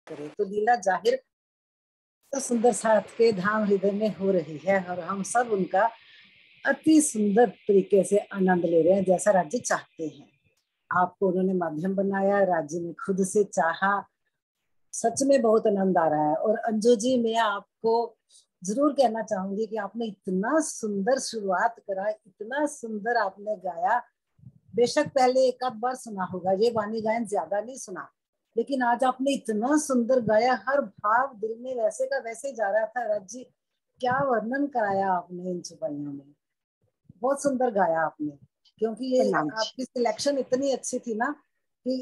करे। तो लीला जाहिर तो सुंदर साथ के धाम हृदय में हो रही है और हम सब उनका अति सुंदर तरीके से आनंद ले रहे हैं, जैसा राज्य चाहते हैं। आपको उन्होंने माध्यम बनाया, राज्य ने खुद से चाहा। सच में बहुत आनंद आ रहा है। और अंजू जी, मैं आपको जरूर कहना चाहूंगी कि आपने इतना सुंदर शुरुआत करा, इतना सुंदर आपने गाया। बेशक पहले एक आध बार सुना होगा, ये वाणी गायन ज्यादा नहीं सुना, लेकिन आज आपने इतना सुंदर गाया, हर भाव दिल में वैसे का वैसे जा रहा था। राज जी, क्या वर्णन कराया आपने इन चौपाइयों में, बहुत सुंदर गाया आपने। क्योंकि ये प्रणाम। आपकी सिलेक्शन इतनी अच्छी थी ना कि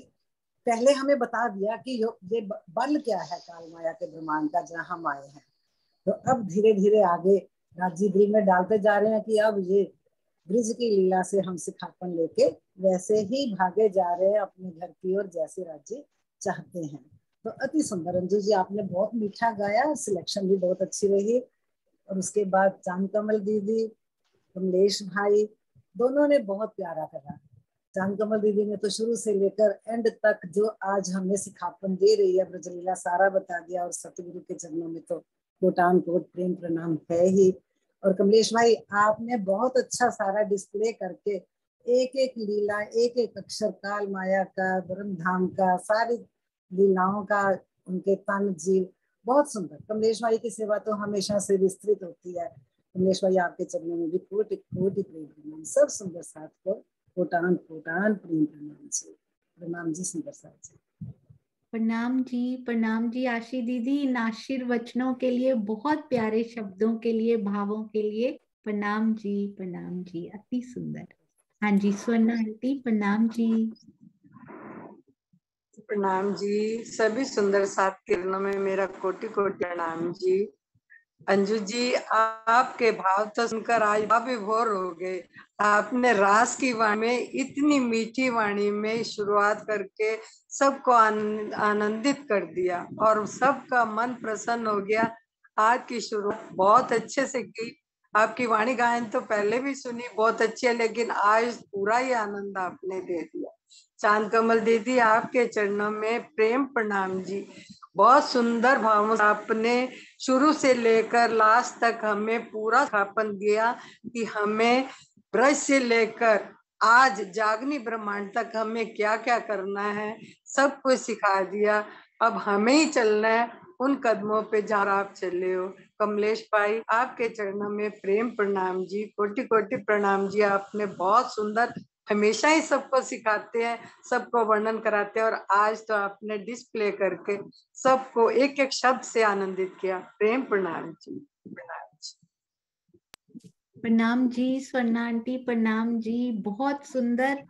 पहले हमें बता दिया कि ये बल क्या है काल माया के ब्रह्मांड का, जहाँ हम आए हैं। तो अब धीरे धीरे आगे राज्य दिल में डालते जा रहे हैं कि अब ये ब्रिज की लीला से हम सिखापन लेके वैसे ही भागे जा रहे हैं अपने घर की ओर, जैसे राज्य चाहते हैं। तो अति सुंदर अंजू जी, आपने बहुत मीठा गाया, सिलेक्शन भी बहुत अच्छी रही। और उसके बाद चांद कमल दीदी, कमलेश भाई, दोनों ने बहुत प्यारा करा। चांद कमल दीदी ने तो शुरू से लेकर एंड तक जो आज हमें सिखापन दे रही है, ब्रजलीला सारा बता दिया। और सतगुरु के चरणों में तो कोटान कोट प्रेम प्रणाम है ही। और कमलेश भाई, आपने बहुत अच्छा सारा डिस्प्ले करके एक एक लीला, एक एक अक्षर, काल माया का, ब्रह्म धाम का, सारी लीलाओं का, उनके तन जीव, बहुत सुंदर। कमलेश भाई की सेवा तो हमेशा से विस्तृत होती है। कमलेश भाई, आपके चरणों में भी कोटि कोटि प्रेम प्रणाम। सब सुंदर साथ को कोटान कोटान प्रेम प्रणाम जी। प्रणाम जी सुंदर साथ जी। प्रणाम जी आशी दीदी, इन आशीर्वचनों के लिए, बहुत प्यारे शब्दों के लिए, भावों के लिए प्रणाम जी, अति सुंदर। हाँ जी, स्वर्णा आंटी प्रणाम जी। प्रणाम जी, सभी सुंदर सात किरणों में मेरा कोटि कोटि प्रणाम जी। अंजू जी, आपके भाव तो सुनकर आज आप विभोर हो गए। आपने रास की वाणी में, इतनी मीठी वाणी में शुरुआत करके सबको आनंदित कर दिया और सबका मन प्रसन्न हो गया। आज की शुरुआत बहुत अच्छे से की। आपकी वाणी गायन तो पहले भी सुनी, बहुत अच्छी है, लेकिन आज पूरा ही आनंद आपने दे दिया। चांद कमल दीदी, आपके चरणों में प्रेम प्रणाम जी। बहुत सुंदर भावों से आपने शुरू से लेकर लास्ट तक हमें पूरा स्थापन दिया कि हमें ब्रज से लेकर आज जागनी ब्रह्मांड तक हमें क्या क्या करना है, सब कुछ सिखा दिया। अब हमें ही चलना है उन कदमों पे जहाँ आप चले हो। कमलेश भाई, आपके चरणों में प्रेम प्रणाम जी, कोटि कोटि प्रणाम जी। आपने बहुत सुंदर, हमेशा ही सबको सिखाते हैं, सबको वर्णन कराते हैं, और आज तो आपने डिस्प्ले करके सबको एक एक शब्द से आनंदित किया। प्रेम प्रणाम जी, प्रणाम जी। प्रणाम जी स्वर्णा आंटी, प्रणाम जी, बहुत सुंदर।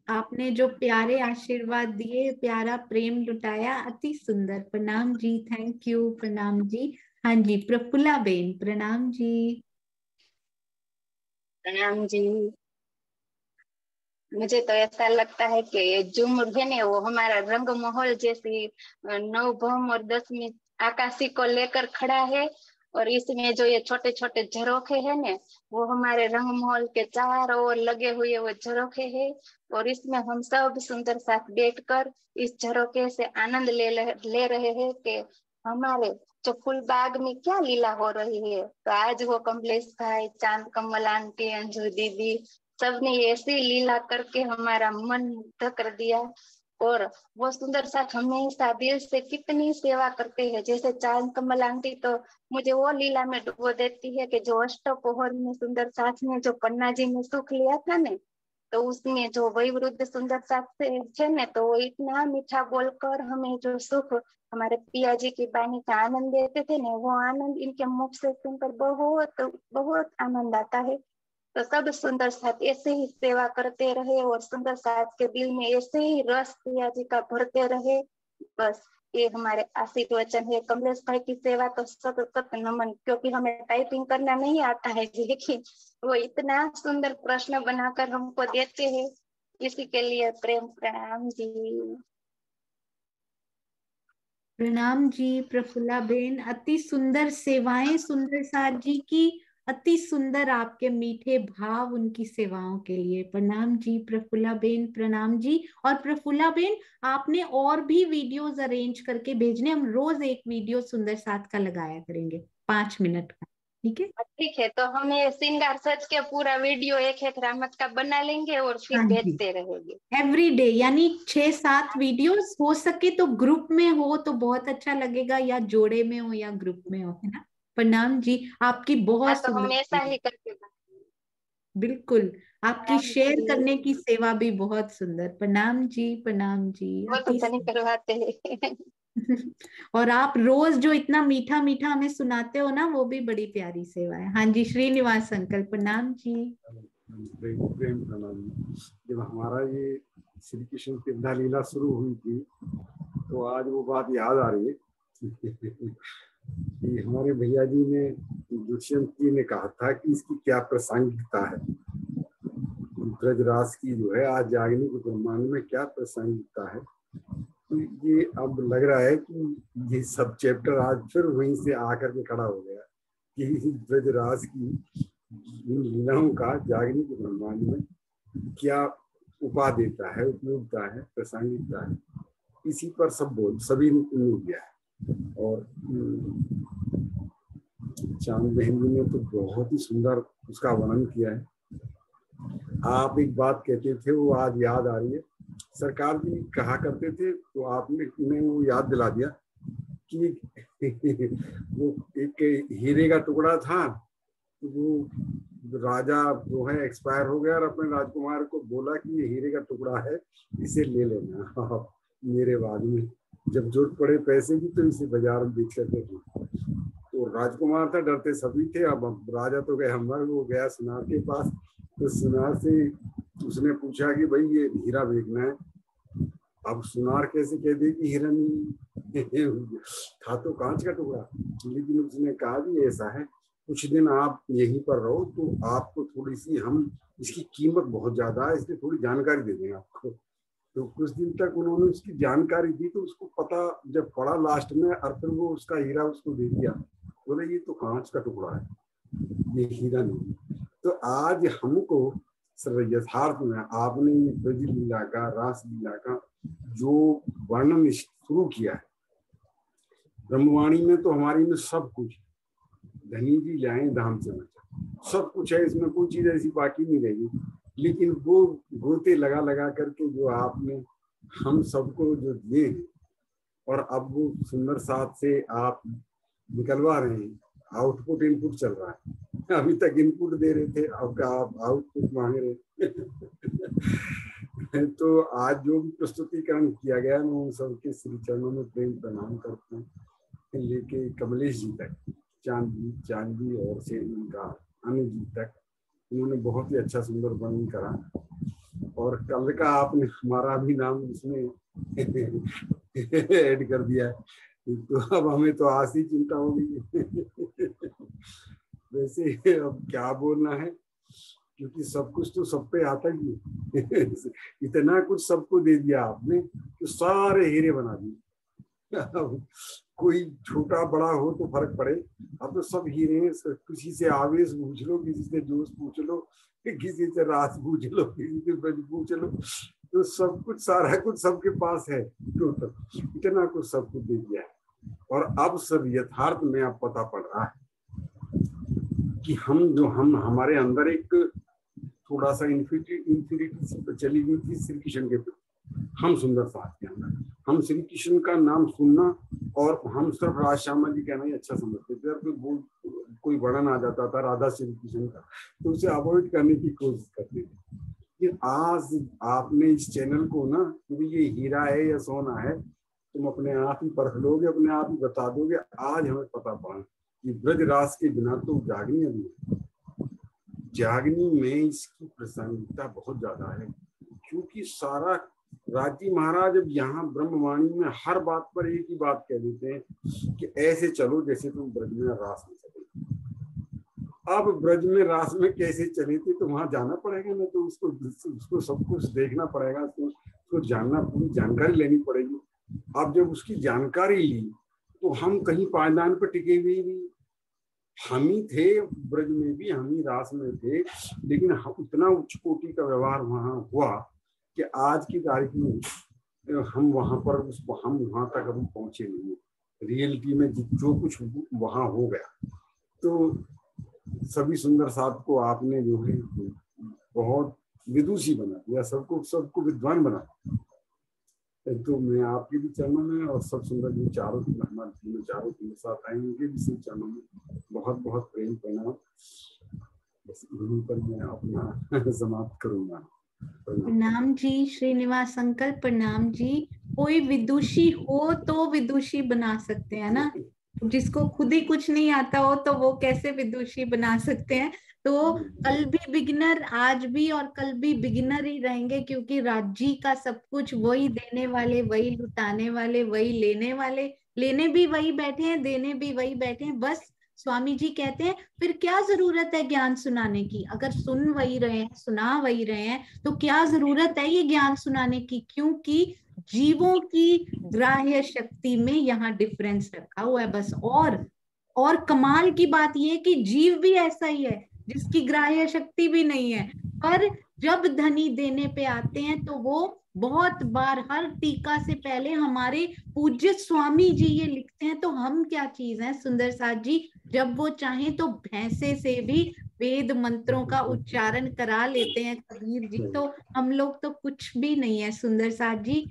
आपने जो प्यारे आशीर्वाद दिए, प्यारा प्रेम लुटाया, अति सुंदर। प्रणाम जी, थैंक यू, प्रणाम जी। हाँ जी, प्रफुल्ला बेन प्रणाम जी। प्रणाम जी। मुझे तो ऐसा लगता है कि झूमर है ना, वो हमारा रंग महल जैसी नौ भौम और 10वीं आकाशी को लेकर खड़ा है। और इसमें जो ये छोटे छोटे झरोखे हैं ना, वो हमारे रंग महल के चारों ओर लगे हुए वो झरोखे हैं। और इसमें हम सब सुंदर साथ बैठकर इस झरोखे से आनंद ले रहे हैं कि हमारे जो फूल बाग में क्या लीला हो रही है। तो आज वो कमलेश भाई, चांद कमल आंटी, अंजू दीदी, सबने ऐसी लीला करके हमारा मन मुग्ध कर दिया। और वो सुंदर साथ हमेशा दिल से कितनी सेवा करते हैं। जैसे चांद कमल आंटी तो मुझे वो लीला में डुबो देती है कि जो अष्टप्रहर में सुंदर साथ ने जो पन्ना जी में सुख लिया था ने, तो उसमें जो वही वृद्ध सुंदर साथ से थे ने, तो वो इतना मीठा बोलकर हमें जो सुख हमारे पिया जी की बानी का आनंद देते थे ने, वो आनंद इनके मुख से सुनकर बहुत बहुत आनंद आता है। तो सब सुंदर साथ ऐसे ही सेवा करते रहे और सुंदर साथ के दिल में ऐसे ही रस पिया जी का भरते रहे। बस ये हमारे आशीर्वचन है। कमलेश भाई की सेवा तो सत सत नमन, क्योंकि हमें टाइपिंग करना नहीं आता है, लेकिन वो इतना सुंदर प्रश्न बनाकर हमको देते हैं, इसी के लिए प्रेम प्रणाम जी। प्रणाम जी प्रफुल्ला बेन, अति सुंदर सेवाएं सुंदर साथ जी की। अति सुंदर आपके मीठे भाव उनकी सेवाओं के लिए। प्रणाम जी प्रफुल्ला बेन, प्रणाम जी। और प्रफुल्ला बेन, आपने और भी वीडियोस अरेंज करके भेजने, हम रोज एक वीडियो सुंदर साथ का लगाया करेंगे 5 मिनट का, ठीक है? ठीक है, तो हम ये श्रृंगार सच के पूरा वीडियो एक रामत का बना लेंगे और फिर हाँ जी, भेजते रहेंगे एवरी डे, यानी 6-7 वीडियोस, हो सके तो ग्रुप में हो तो बहुत अच्छा लगेगा, या जोड़े में हो या ग्रुप में हो, है ना? प्रणाम जी, आपकी हाँ, बहुत तो हम ऐसा सुंदर, ही करके बिल्कुल, आपकी प्रणाम शेयर जी। करने की सेवा भी बहुत सुंदर। प्रणाम जी, प्रणाम जी, वो तो अति नहीं करवाते हैं। और आप रोज जो इतना मीठा मीठा हमें सुनाते हो ना, वो भी बड़ी प्यारी सेवा है। हाँ जी, श्रीनिवास अंकल, प्रणाम जी। प्रेम प्रेम प्रणाम। जब हमारा ये श्री कृष्ण की विद्या लीला शुरू हुई थी तो आज वो बात याद आ रही है कि हमारे भैया जी ने, दुष्यंत जी ने कहा था कि इसकी क्या प्रासंगिकता है, ब्रजरास की जो है आज जागने के ब्रह्मांड में क्या प्रासंगिकता है। तो ये अब लग रहा है कि ये सब चैप्टर आज फिर वहीं से आकर के खड़ा हो गया कि ब्रजरास की इन लीलाओं का जागने के ब्रह्मांड में क्या उपादेयता है, उपयोगिता है, प्रासंगिकता है, इसी पर सभी ने दिया है। और चांद बहन जी ने तो बहुत ही सुंदर उसका वर्णन किया है। आप एक बात कहते थे, वो आज याद आ रही है, सरकार जी कहा करते थे, तो आपने वो याद दिला दिया कि वो एक हीरे का टुकड़ा था, तो वो राजा जो है एक्सपायर हो गया और अपने राजकुमार को बोला कि ये हीरे का टुकड़ा है, इसे ले लेना मेरे बाद में, जब जरूरत पड़े पैसे की तो इसे बाजार में बेच करके। तो राजकुमार था, डरते सभी थे। अब राजा तो गए हमारे, वो गया सुनार के पास, तो सुनार से उसने पूछा कि भाई ये हीरा बेचना है। अब सुनार कैसे कह दे कि हीरा नहीं था, तो कांच का टुकड़ा। लेकिन उसने कहा भी ऐसा है, कुछ दिन आप यहीं पर रहो तो आपको थोड़ी सी, हम इसकी कीमत बहुत ज्यादा है इसलिए थोड़ी जानकारी दे देंगे आपको। तो कुछ दिन तक उन्होंने उसकी जानकारी दी, तो उसको पता जब पड़ा लास्ट में, और फिर वो उसका हीरा उसको दे दिया, बोले ये तो कांच का टुकड़ा है, ये हीरा नहीं। तो आज हमको यथार्थ में आपने ब्रज लीला का, रास लीला का जो वर्णन शुरू किया है, ब्रह्मवाणी में तो हमारी में सब कुछ, धनी जी जाए धाम से बचा, सब कुछ है, इसमें कोई चीज ऐसी बाकी नहीं रहेगी। लेकिन वो गोते लगा लगा करके जो आपने हम सबको जो दिए हैं, और अब वो सुंदर साथ से आप निकलवा रहे हैं, आउटपुट इनपुट चल रहा है। अभी तक इनपुट दे रहे थे, अब का आप आउटपुट मांग रहे तो आज जो भी प्रस्तुतिकरण किया गया, मैं उन सबके श्री चरणों में प्रेम प्रणाम करता हूँ, लेके कमलेश जी तक, चांदी और से उनका अनु जी तक, उन्होंने बहुत ही अच्छा सुंदर वर्णन करा। और कल का आपने हमारा भी नाम उसमें ऐड कर दिया है, तो अब हमें तो आज ही चिंता होगी वैसे अब क्या बोलना है, क्योंकि सब कुछ तो सब पे आता ही इतना कुछ सबको दे दिया आपने कि सारे हीरे बना दिए। कोई छोटा बड़ा हो तो फर्क पड़े, अब तो सब हीरे हैं। किसी से आवेश पूछ लो, किसी से जोश पूछ लो, किसी से रास पूछ लो, किसी से ब्रज पूछ लो, तो सब कुछ, सारा कुछ सबके पास है, टोटल इतना कुछ सब कुछ दे दिया है। और अब सब यथार्थ में अब पता पड़ रहा है कि हम हमारे अंदर एक थोड़ा सा इंफिनिटी से चली गई थी श्री कृष्ण के प्रति। हम सुंदर साथ के अंदर हम श्री कृष्ण का नाम सुनना, और हम सिर्फ राधा श्यामा जी कहना ही अच्छा समझते थे। और कोई वर्णन आ जाता था राधा श्री कृष्ण का, तो उसे अवॉइड करने की कोशिश करते थे। लेकिन आज आपने इस चैनल को ना, क्योंकि ये हीरा है या सोना है, तुम अपने आप ही परख लोगे, अपने आप ही बता दोगे। आज हमें पता पड़ा कि ब्रज रास के बिना तो जागनी अभी है, जागनी में इसकी प्रासंगिकता बहुत ज्यादा है। क्योंकि सारा राजी महाराज अब यहाँ ब्रह्मवाणी में हर बात पर एक ही बात कह देते हैं कि ऐसे चलो जैसे तुम ब्रज में रास में चले। अब ब्रज में रास में कैसे चले थे, तो वहां जाना पड़ेगा ना, तो उसको सब कुछ देखना पड़ेगा, उसको जानना, पूरी जानकारी लेनी पड़ेगी। अब जब उसकी जानकारी ली तो हम कहीं पायदान पर टिके हुए नहीं, हम ही थे ब्रज में भी, हम ही रास में थे, लेकिन उतना उच्च कोटि का व्यवहार वहाँ हुआ कि आज की तारीख में हम वहाँ पर हम वहाँ तक अभी पहुंचे नहीं। रियलिटी में जो कुछ वहाँ हो गया, तो सभी सुंदर साथ को आपने जो है बहुत विदुषी बना दिया, सबको विद्वान बना। तो मैं आपके भी चरणों में और सब सुंदर जो चारों तीनों साथ आए उनके भी सब चरणों में बहुत बहुत प्रेम प्रणाम। बस यहीं पर मैं अपना समाप्त करूंगा। प्रणाम जी। श्रीनिवास अंकल प्रणाम जी। कोई विदुषी हो तो विदुषी बना सकते हैं ना, जिसको खुद ही कुछ नहीं आता हो तो वो कैसे विदुषी बना सकते हैं। तो कल भी बिगिनर, आज भी और कल भी बिगिनर ही रहेंगे, क्योंकि राज्य का सब कुछ वही देने वाले, वही लुटाने वाले, वही लेने वाले, लेने भी वही बैठे हैं, देने भी वही बैठे हैं। बस स्वामी जी कहते हैं फिर क्या जरूरत है ज्ञान सुनाने की, अगर सुन वही रहे हैं, सुना वही रहे हैं, तो क्या जरूरत है ये ज्ञान सुनाने की, क्योंकि जीवों की ग्राह्य शक्ति में यहाँ डिफरेंस रखा हुआ है बस। और कमाल की बात यह कि जीव भी ऐसा ही है जिसकी ग्राह्य शक्ति भी नहीं है, पर जब धनी देने पे आते हैं तो वो बहुत बार, हर टीका से पहले हमारे पूज्य स्वामी जी ये लिखते हैं, तो हम क्या चीज हैं सुंदर साथ जी, जब वो चाहें तो भैंसे से भी वेद मंत्रों का उच्चारण करा लेते हैं कबीर जी। तो हम लोग तो कुछ भी नहीं है सुंदर साथ जी,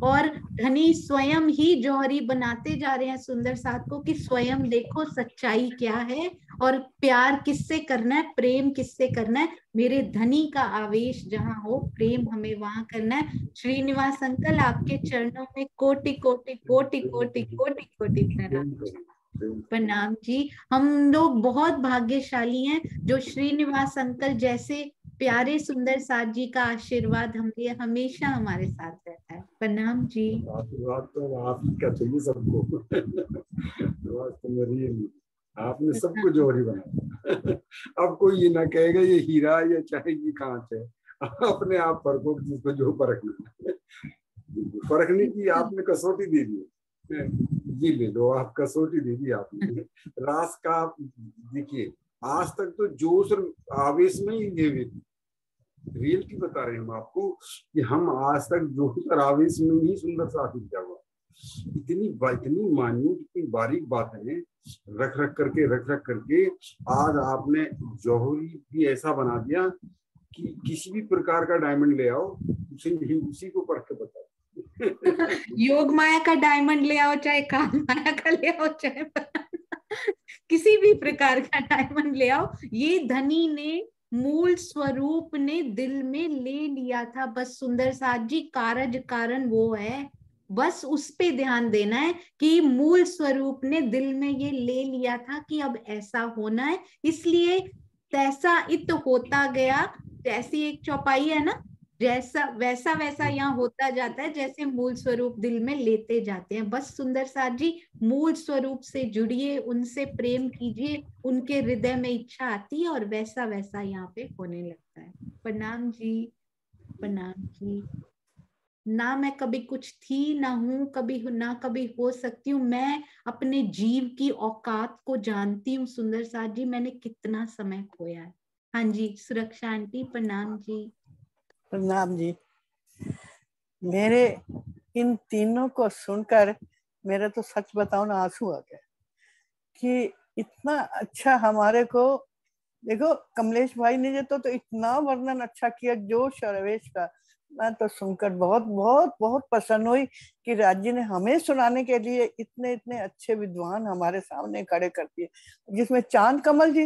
और धनी स्वयं ही जौहरी बनाते जा रहे हैं सुंदर साथ को कि स्वयं देखो सच्चाई क्या है और प्यार किससे करना है, प्रेम किससे करना है। मेरे धनी का आवेश जहां हो, प्रेम हमें वहां करना है। श्रीनिवास अंकल आपके चरणों में कोटि कोटि कोटि कोटि कोटि कोटि प्रणाम। प्रणाम जी। हम लोग बहुत भाग्यशाली हैं जो श्रीनिवास अंकल जैसे प्यारे सुंदर साथ जी का आशीर्वाद हमेशा हमारे साथ रहता है। प्रणाम जी। आशीर्वाद तो आप ही का चाहिए सबको। तो मेरी आपने सबको जौहरी बनाया। अब कोई ये ना कहेगा ये हीरा या चाहे ये कांच है, अपने आप परखो जिसको जो परखना है। परखने की आपने कसौटी दे दी, ये ले लो, आप कसौटी दे दी आपने। रास का देखिए, आज तक तो जोश और आवेश में ही थे, रियलिटी बता रहे हैं हम आपको कि हम आज तक जोश और आवेश में ही सुंदर साथ दिया हुआ। इतनी मान्यूट, इतनी बारीक बातें रख रख करके आज आपने जौहरी भी ऐसा बना दिया कि किसी भी प्रकार का डायमंड ले आओ, उसी को परख के बताओ। योग माया का डायमंड ले आओ, चाहे काल माया का ले आओ, चाहे किसी भी प्रकार का डायमंड ले आओ, ये धनी ने मूल स्वरूप ने दिल में ले लिया था। बस सुंदर साथ जी कारज कारण वो है, बस उस पे ध्यान देना है कि मूल स्वरूप ने दिल में ये ले लिया था कि अब ऐसा होना है, इसलिए तैसा इत होता गया। जैसी एक चौपाई है ना, जैसा वैसा वैसा यहाँ होता जाता है, जैसे मूल स्वरूप दिल में लेते जाते हैं। बस सुंदर साथ जी मूल स्वरूप से जुड़िए, उनसे प्रेम कीजिए, उनके हृदय में इच्छा आती है और वैसा वैसा यहाँ पे होने लगता है। प्रणाम जी। प्रणाम जी। ना मैं कभी कुछ थी, ना हूं कभी, ना कभी हो सकती हूँ। मैं अपने जीव की औकात को जानती हूँ सुंदर साथ जी, मैंने कितना समय खोया है। हाँ जी, सुरक्षा आंटी प्रणाम जी। प्रणाम जी। मेरे इन तीनों को सुनकर मेरे तो सच बताओ ना आंसू आ गए कि इतना अच्छा हमारे को, देखो कमलेश भाई ने तो इतना वर्णन अच्छा किया जोश और आवेश का। मैं तो सुनकर बहुत बहुत बहुत प्रसन्न हुई कि राज्य ने हमें सुनाने के लिए इतने इतने अच्छे विद्वान हमारे सामने खड़े कर दिए, जिसमें चांद कमल जी,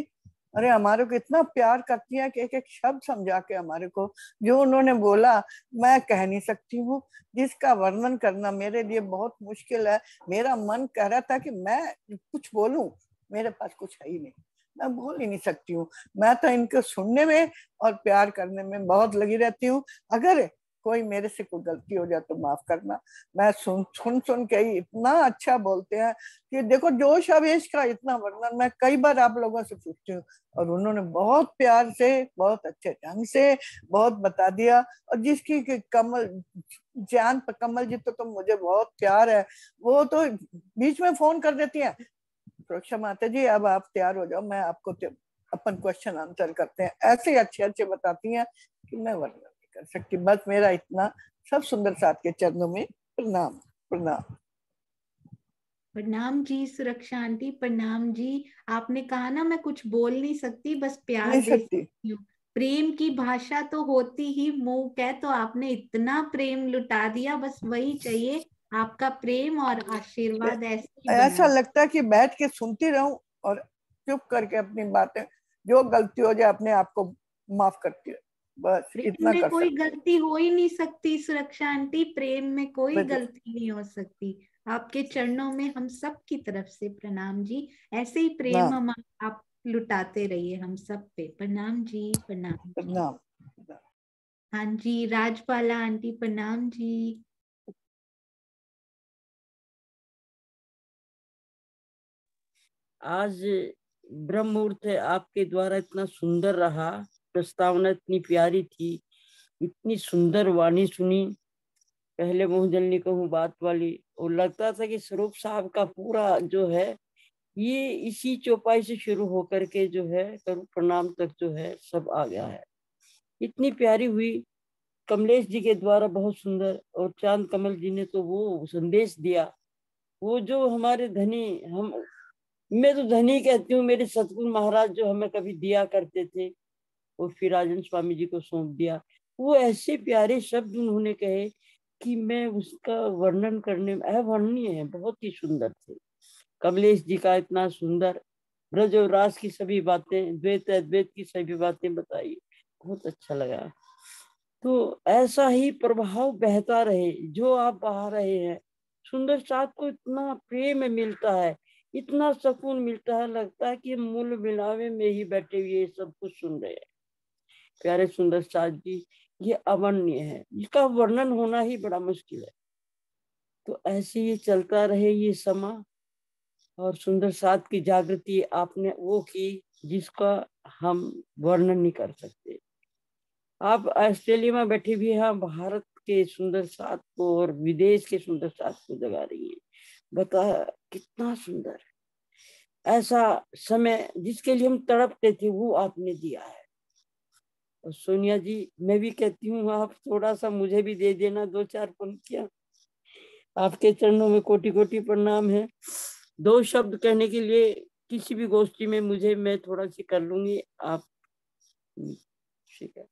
अरे हमारे को इतना प्यार करती है कि एक एक शब्द समझा के हमारे को जो उन्होंने बोला मैं कह नहीं सकती हूँ, जिसका वर्णन करना मेरे लिए बहुत मुश्किल है। मेरा मन कह रहा था कि मैं कुछ बोलूं, मेरे पास कुछ है ही नहीं, मैं बोल ही नहीं सकती हूँ। मैं तो इनको सुनने में और प्यार करने में बहुत लगी रहती हूँ। अगर कोई मेरे से कोई गलती हो जाए तो माफ करना। मैं सुन के ही इतना अच्छा बोलते हैं कि देखो जोश आवेश का इतना वर्णन मैं कई बार आप लोगों से पूछती हूँ और उन्होंने बहुत प्यार से, बहुत अच्छे ढंग से बहुत बता दिया। और जिसकी कमल जान पर कमल जी तो मुझे बहुत प्यार है, वो तो बीच में फोन कर देती है, सुरक्षा माता जी, अब आप तैयार हो जाओ, मैं आपको अपन क्वेश्चन आंसर करते हैं। ऐसे अच्छे अच्छे बताती हैं कि मैं वर्णन नहीं कर सकती। बस मेरा इतना, सब सुंदर साथ के चरणों में प्रणाम प्रणाम। प्रणाम जी सुरक्षा आंटी, प्रणाम जी। आपने कहा ना मैं कुछ बोल नहीं सकती, बस प्यार नहीं दे सकती। सकती हूँ। प्रेम की भाषा तो होती ही मूक है, तो आपने इतना प्रेम लुटा दिया, बस वही चाहिए। आपका प्रेम और आशीर्वाद ऐसे ही बना ऐसा रहे। लगता है कि बैठ के सुनती रहूं और चुप करके अपनी बातें, जो गलती हो जाए अपने आप को माफ करती है, बस प्रेम इतना में कर कोई सकते। गलती हो ही नहीं सकती सुरक्षा आंटी, प्रेम में कोई बेटे, गलती नहीं हो सकती। आपके चरणों में हम सब की तरफ से प्रणाम जी। ऐसे ही प्रेम प्रणाम हम आप लुटाते रहिए हम सब पे। प्रणाम जी, प्रणाम जी। प्रणाम। हाँ जी, राजपाला आंटी प्रणाम जी। आज ब्रह्म मुहूर्त आपके द्वारा इतना सुंदर रहा, प्रस्तावना इतनी प्यारी थी, इतनी सुंदर वाणी सुनी, पहले मुंह जलनी कहूँ बात वाली। और लगता था कि स्वरूप साहब का पूरा जो है ये इसी चौपाई से शुरू होकर के जो है करुण प्रणाम तक जो है सब आ गया है। इतनी प्यारी हुई, कमलेश जी के द्वारा बहुत सुंदर, और चांद कमल जी ने तो वो संदेश दिया, वो जो हमारे धनी, हम मैं तो धनी कहती हूँ, मेरे सतगुरु महाराज जो हमें कभी दिया करते थे, वो फिर राजन स्वामी जी को सौंप दिया। वो ऐसे प्यारे शब्द उन्होंने कहे कि मैं उसका वर्णन करने में अवर्णनीय है, बहुत ही सुंदर थे। कमलेश जी का इतना सुंदर ब्रज और रास की सभी बातें, द्वैत अद्वैत की सभी बातें बताई, बहुत अच्छा लगा। तो ऐसा ही प्रभाव बहता रहे जो आप बहा रहे हैं। सुंदर साथ को इतना प्रेम मिलता है, इतना सुकून मिलता है, लगता है कि मूल मिलावे में ही बैठे हुए सब कुछ सुन रहे हैं। प्यारे सुंदर साथ जी, ये अवर्णनीय है, इसका वर्णन होना ही बड़ा मुश्किल है। तो ऐसे ही चलता रहे ये समा, और सुंदर साथ की जागृति आपने वो की जिसका हम वर्णन नहीं कर सकते। आप ऑस्ट्रेलिया में बैठे भी हैं, भारत के सुंदर साथ को और विदेश के सुंदर साथ को जगा रही है। बता कितना सुंदर ऐसा समय जिसके लिए हम तड़पते थे वो आपने दिया है। और सोनिया जी, मैं भी कहती हूँ आप थोड़ा सा मुझे भी दे देना, 2-4 पंक्तियां। आपके चरणों में कोटि कोटि प्रणाम है। 2 शब्द कहने के लिए किसी भी गोष्ठी में मुझे, मैं थोड़ा सी कर लूंगी, आप ठीक है।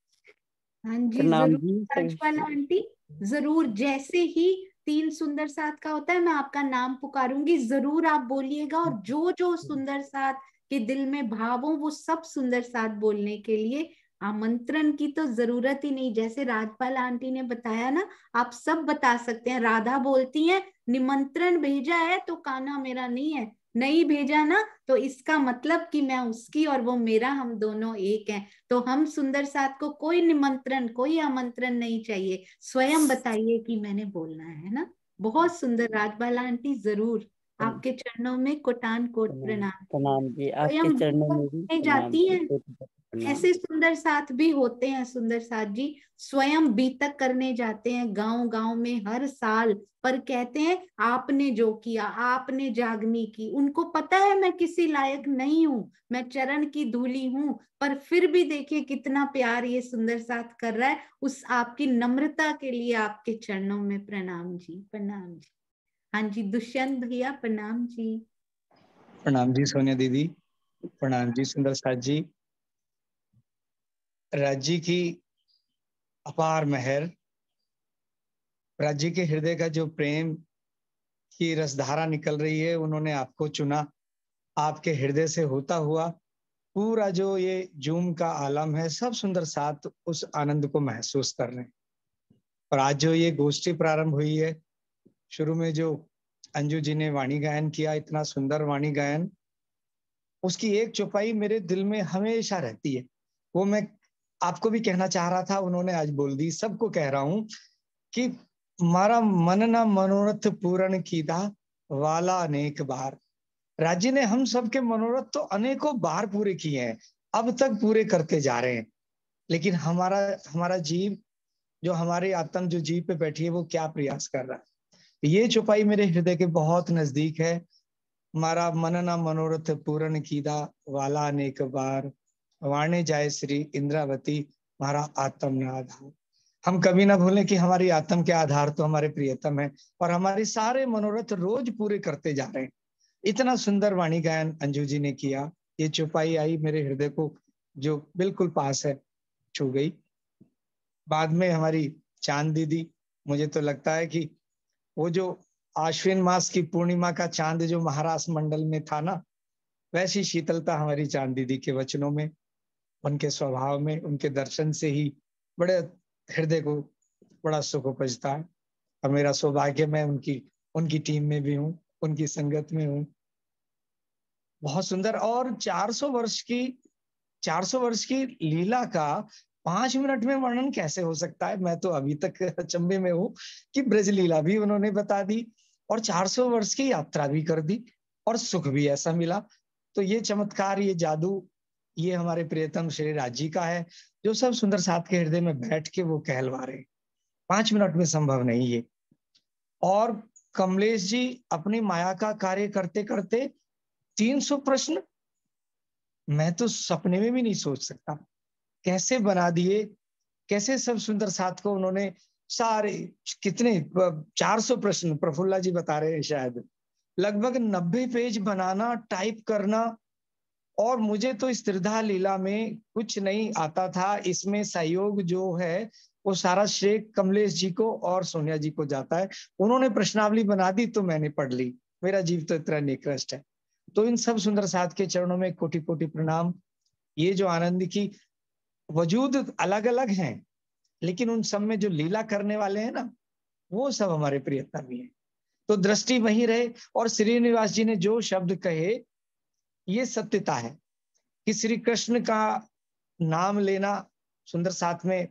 हाँ जी प्रणाम जरूर जी। राजपाला आंटी, जरूर। जैसे ही 3 सुंदर साथ का होता है मैं आपका नाम पुकारूंगी, जरूर आप बोलिएगा। और जो जो सुंदर साथ के दिल में भाव हो वो सब सुंदर साथ बोलने के लिए, आमंत्रण की तो जरूरत ही नहीं। जैसे राजपाला आंटी ने बताया ना, आप सब बता सकते हैं। राधा बोलती हैं निमंत्रण भेजा है तो कान्हा मेरा नहीं है, नहीं भेजा ना तो इसका मतलब कि मैं उसकी और वो मेरा, हम दोनों एक हैं। तो हम सुंदर साथ को कोई निमंत्रण, कोई आमंत्रण नहीं चाहिए, स्वयं बताइए कि मैंने बोलना है ना। बहुत सुंदर राजबाला आंटी, जरूर आपके चरणों में कोटान कोट प्रणाम। प्रणाम जी, आपके स्वयं चरणों में भी बीतक प्रणाम जाती जी, हैं। प्रणाम। ऐसे सुंदर साथ भी होते हैं सुंदर साथ जी, स्वयं बीतक करने जाते हैं गांव गांव में हर साल। पर कहते हैं आपने जो किया, आपने जागनी की। उनको पता है मैं किसी लायक नहीं हूं, मैं चरण की धूली हूं, पर फिर भी देखिए कितना प्यार ये सुंदर साथ कर रहा है। उस आपकी नम्रता के लिए आपके चरणों में प्रणाम जी, प्रणाम जी। हाँ जी दुष्यंत भैया प्रणाम जी। प्रणाम जी सोनिया दीदी, प्रणाम जी सुंदर साथ जी। राज्य की अपार मेहर, राज्य के हृदय का जो प्रेम की रसधारा निकल रही है, उन्होंने आपको चुना। आपके हृदय से होता हुआ पूरा जो ये जूम का आलम है, सब सुंदर साथ उस आनंद को महसूस कर रहे हैं। और आज जो ये गोष्ठी प्रारंभ हुई है, शुरू में जो अंजू जी ने वाणी गायन किया, इतना सुंदर वाणी गायन, उसकी एक चौपाई मेरे दिल में हमेशा रहती है। वो मैं आपको भी कहना चाह रहा था, उन्होंने आज बोल दी। सबको कह रहा हूं कि मारा मन न मनोरथ पूर्ण कीदा वाला अनेक बार। राज्य ने हम सबके मनोरथ तो अनेकों बार पूरे किए हैं, अब तक पूरे करते जा रहे हैं। लेकिन हमारा हमारा जीव, जो हमारी आत्म जो जीव पे बैठी है, वो क्या प्रयास कर रहा है। ये चौपाई मेरे हृदय के बहुत नजदीक है। मारा मनना मनोरथ पूर्ण कीदा वाला अनेक बार, वाणे जाए श्री इंद्रावती हमारा आत्म आधार। हम कभी ना भूलें कि हमारी आत्म के आधार तो हमारे प्रियतम है और हमारे सारे मनोरथ रोज पूरे करते जा रहे हैं। इतना सुंदर वाणी गायन अंजू जी ने किया, ये चौपाई आई मेरे हृदय को जो बिल्कुल पास है, छू गई। बाद में हमारी चांद दीदी, मुझे तो लगता है कि वो जो आश्विन मास की पूर्णिमा का चांद जो महाराष्ट्र मंडल में था ना, वैसी शीतलता हमारी चांद दीदी के वचनों में, उनके स्वभाव में, उनके दर्शन से ही बड़े हृदय को बड़ा सुख उपजता है। और मेरा सौभाग्य मैं उनकी टीम में भी हूँ, उनकी संगत में हूँ। बहुत सुंदर। और 400 वर्ष की लीला का 5 मिनट में वर्णन कैसे हो सकता है? मैं तो अभी तक अचंभे में हूँ कि ब्रज लीला भी उन्होंने बता दी और 400 वर्ष की यात्रा भी कर दी और सुख भी ऐसा मिला। तो ये चमत्कार, ये जादू, ये हमारे प्रियतम श्री राज जी का है, जो सब सुंदर साथ के हृदय में बैठ के वो कहलवा रहे। 5 मिनट में संभव नहीं ये। और कमलेश जी अपनी माया का कार्य करते करते 300 प्रश्न, मैं तो सपने में भी नहीं सोच सकता कैसे बना दिए, कैसे सब सुंदर साथ को उन्होंने सारे, कितने 400 प्रश्न प्रफुल्ला जी बता रहे हैं, शायद लगभग 90 पेज बनाना, टाइप करना। और मुझे तो इस त्रिधा लीला में कुछ नहीं आता था। इसमें सहयोग जो है वो सारा श्रेय कमलेश जी को और सोनिया जी को जाता है। उन्होंने प्रश्नावली बना दी तो मैंने पढ़ ली, मेरा जीव तो इतना निकृष्ट है। तो इन सब सुंदर साथ के चरणों में कोटि कोटि प्रणाम। ये जो आनंद की वजूद अलग अलग हैं, लेकिन उन सब में जो लीला करने वाले हैं ना, वो सब हमारे प्रियतम ही है। तो दृष्टि वही रहे। और श्रीनिवास जी ने जो शब्द कहे, ये सत्यता है कि श्री कृष्ण का नाम लेना सुंदर साथ में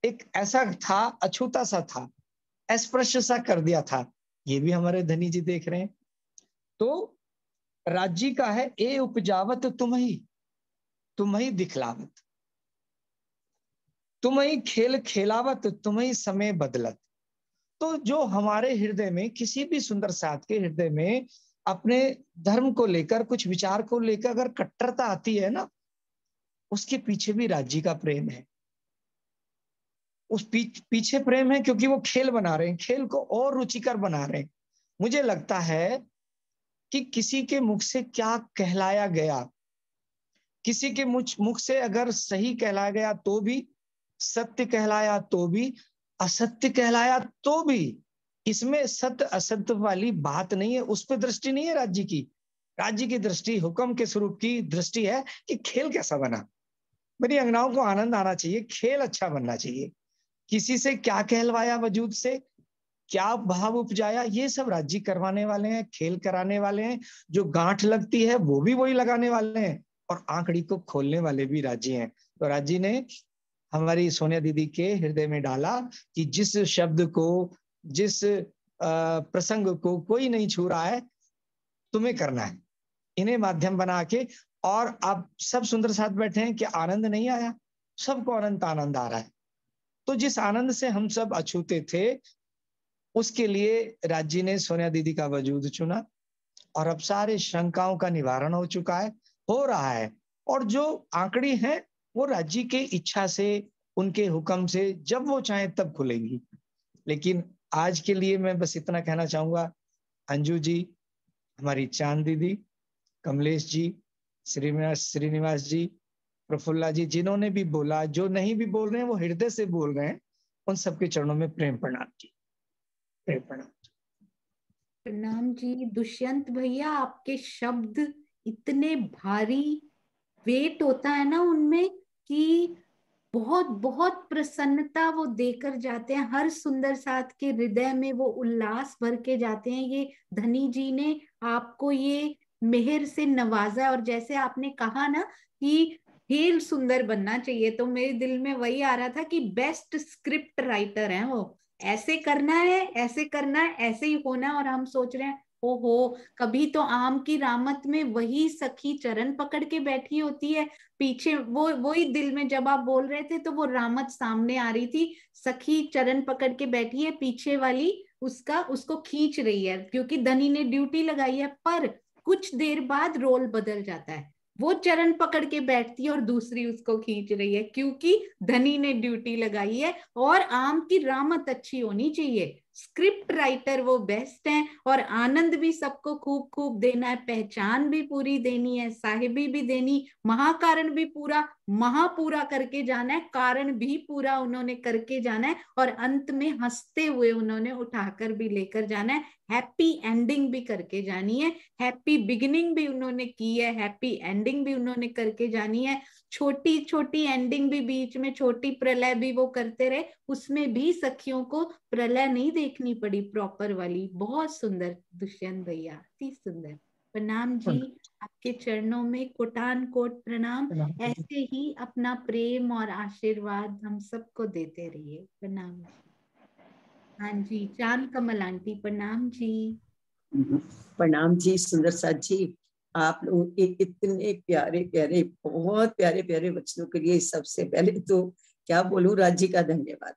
एक ऐसा था, अछूता सा था, स्पर्श सा कर दिया था। ये भी हमारे धनी जी देख रहे हैं। तो राज्य का है, ए उपजावत तुम ही दिखलावत, तुम ही खेल खेलावत, तुम ही समय बदलत। तो जो हमारे हृदय में, किसी भी सुंदर साथ के हृदय में अपने धर्म को लेकर, कुछ विचार को लेकर अगर कट्टरता आती है ना, उसके पीछे भी राज्य का प्रेम है। उस पीछे प्रेम है क्योंकि वो खेल बना रहे हैं, खेल को और रुचिकर बना रहे हैं। मुझे लगता है कि किसी के मुख से क्या कहलाया गया, किसी के मुख से अगर सही कहलाया गया तो भी, सत्य कहलाया तो भी, असत्य कहलाया तो भी, इसमें सत्य असत्य वाली बात नहीं है। उस पर दृष्टि नहीं है राज्य की। राज्य की दृष्टि, हुक्म के स्वरूप की दृष्टि है कि खेल कैसा बना, मेरी अंगनाओं को आनंद आना चाहिए, खेल अच्छा बनना चाहिए। किसी से क्या कहलवाया, वजूद से क्या भाव उपजाया, ये सब राज्य करवाने वाले हैं, खेल कराने वाले हैं। जो गांठ लगती है वो भी वही लगाने वाले हैं, और आंकड़ी को खोलने वाले भी राज्य हैं। तो राज्य ने हमारी सोनिया दीदी के हृदय में डाला कि जिस शब्द को, जिस प्रसंग को कोई नहीं छू रहा है, तुम्हें करना है, इन्हें माध्यम बना के। और आप सब सुंदर साथ बैठे हैं कि आनंद नहीं आया, सबको अनंत आनंद आ रहा है। तो जिस आनंद से हम सब अछूते थे, उसके लिए राज्य ने सोनिया दीदी का वजूद चुना, और अब सारे शंकाओं का निवारण हो चुका है, हो रहा है। और जो आंकड़ी है वो राज्य के इच्छा से, उनके हुक्म से जब वो चाहे तब खुलेंगी। लेकिन आज के लिए मैं बस इतना कहना चाहूंगा, अंजू जी, हमारी चांद दीदी, कमलेश जी, श्रीनिवास जी, प्रफुल्ला जी, जिन्होंने भी बोला, जो नहीं भी बोल रहे हैं वो हृदय से बोल रहे हैं, उन सबके चरणों में प्रेम प्रणाम जी, प्रेम प्रणाम। प्रणाम जी। दुष्यंत भैया, आपके शब्द इतने भारी, वेट होता है ना उनमें, कि बहुत बहुत प्रसन्नता वो देकर जाते हैं, हर सुंदर साथ के हृदय में वो उल्लास भर के जाते हैं। ये धनी जी ने आपको ये मेहर से नवाजा है। और जैसे आपने कहा ना कि खेल सुंदर बनना चाहिए, तो मेरे दिल में वही आ रहा था कि बेस्ट स्क्रिप्ट राइटर हैं वो। ऐसे करना है, ऐसे करना है, ऐसे ही होना है। और हम सोच रहे हैं, ओहो, कभी तो आम की रामत में वही सखी चरण पकड़ के बैठी होती है, पीछे वो वही दिल में जब आप बोल रहे थे तो वो रामत सामने आ रही थी, सखी चरण पकड़ के बैठी है, पीछे वाली उसको खींच रही है, क्योंकि धनी ने ड्यूटी लगाई है। पर कुछ देर बाद रोल बदल जाता है, वो चरण पकड़ के बैठती है और दूसरी उसको खींच रही है, क्योंकि धनी ने ड्यूटी लगाई है। और आम की रामत अच्छी होनी चाहिए, स्क्रिप्ट राइटर वो बेस्ट हैं, और आनंद भी सबको खूब खूब देना है, पहचान भी पूरी देनी है, साहिबी भी देनी, महाकारण भी पूरा महापूरा करके जाना है, कारण भी पूरा उन्होंने करके जाना है, और अंत में हंसते हुए उन्होंने उठाकर भी लेकर जाना है, हैप्पी एंडिंग भी करके जानी है। हैप्पी बिगिनिंग भी उन्होंने की है, हैप्पी एंडिंग भी उन्होंने करके जानी है। छोटी छोटी एंडिंग भी, बीच में छोटी प्रलय भी वो करते रहे, उसमें भी सखियों को प्रलय नहीं देखनी पड़ी, प्रॉपर वाली। बहुत सुंदर दुष्यंत भैया, अति सुंदर। प्रणाम जी, आपके चरणों में कोटान कोट प्रणाम। ऐसे ही अपना प्रेम और आशीर्वाद हम सबको देते रहिए। प्रणाम जी। हाँ जी, चांद कमल आंटी प्रणाम जी। प्रणाम जी। सुंदर साथ जी, आप लोग इतने प्यारे प्यारे, बहुत प्यारे प्यारे बच्चों के लिए सबसे पहले तो क्या बोलूं, राजी का धन्यवाद।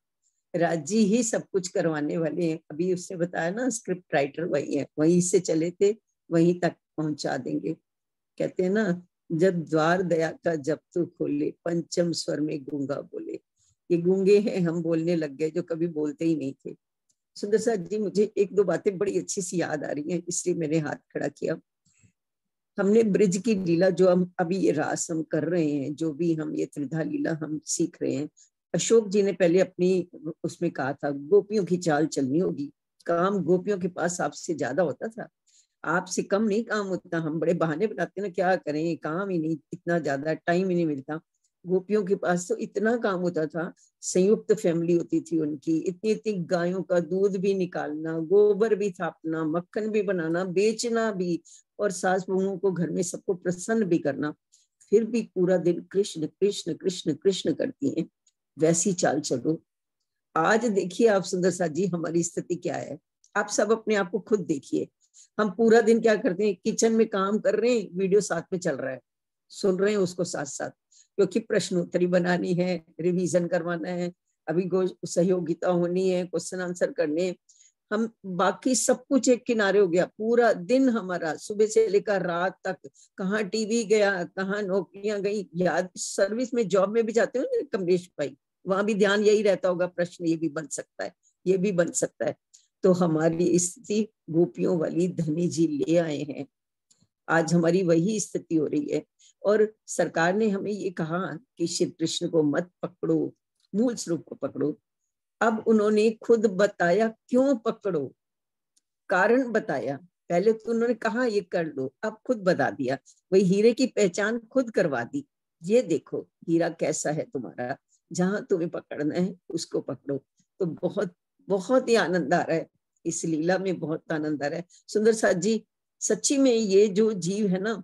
राजी ही सब कुछ करवाने वाले हैं। अभी उसने बताया ना, स्क्रिप्ट राइटर वही है, वहीं से चले थे वहीं तक पहुंचा देंगे। कहते हैं ना, जब द्वार दया का जब तू खोले, पंचम स्वर में गूंगा बोले। ये गूंगे हैं, हम बोलने लग गए जो कभी बोलते ही नहीं थे। सुंदर साथ जी, मुझे एक दो बातें बड़ी अच्छी सी याद आ रही हैं, इसलिए मैंने हाथ खड़ा किया। हमने ब्रिज की लीला जो हम अभी ये रास हम कर रहे हैं, जो भी हम ये त्रिधा लीला हम सीख रहे हैं, अशोक जी ने पहले अपनी उसमें कहा था, गोपियों की चाल चलनी होगी। काम गोपियों के पास आपसे ज्यादा होता था, आपसे कम नहीं काम होता। हम बड़े बहाने बनाते ना, क्या करें, काम ही नहीं, इतना ज्यादा टाइम ही नहीं मिलता। गोपियों के पास तो इतना काम होता था, संयुक्त फैमिली होती थी उनकी, इतनी इतनी गायों का दूध भी निकालना, गोबर भी थापना, मक्खन भी बनाना, बेचना भी, और सास बहुओं को घर में सबको प्रसन्न भी करना। फिर भी पूरा दिन कृष्ण कृष्ण कृष्ण कृष्ण करती हैं। वैसी चाल चलो। आज देखिए आप सुंदर साथ जी, हमारी स्थिति क्या है। आप सब अपने आप को खुद देखिए। हम पूरा दिन क्या करते हैं, किचन में काम कर रहे हैं, वीडियो साथ में चल रहा है, सुन रहे हैं उसको साथ साथ, क्योंकि प्रश्नोत्तरी बनानी है, रिवीजन करवाना है, अभी सहयोगिता होनी है, क्वेश्चन आंसर करने हैं। हम बाकी सब कुछ एक किनारे हो गया। पूरा दिन हमारा सुबह से लेकर रात तक, कहाँ टीवी गया, कहाँ नौकरियां गई, याद सर्विस में जॉब में भी जाते हो ना कमलेश भाई, वहां भी ध्यान यही रहता होगा, प्रश्न ये भी बन सकता है, ये भी बन सकता है। तो हमारी स्थिति गोपियों वाली धनी जी ले आए हैं। आज हमारी वही स्थिति हो रही है। और सरकार ने हमें ये कहा कि श्री कृष्ण को मत पकड़ो, मूल स्वरूप को पकड़ो। अब उन्होंने खुद बताया क्यों पकड़ो, कारण बताया। पहले तो उन्होंने कहा ये कर लो, अब खुद बता दिया। वही हीरे की पहचान खुद करवा दी। ये देखो हीरा कैसा है तुम्हारा, जहां तुम्हें पकड़ना है उसको पकड़ो। तो बहुत बहुत ही आनंद आ रहा है, इस लीला में बहुत आनंद आ रहा है। सुंदर साथ जी, सच्ची में ये जो जीव है ना,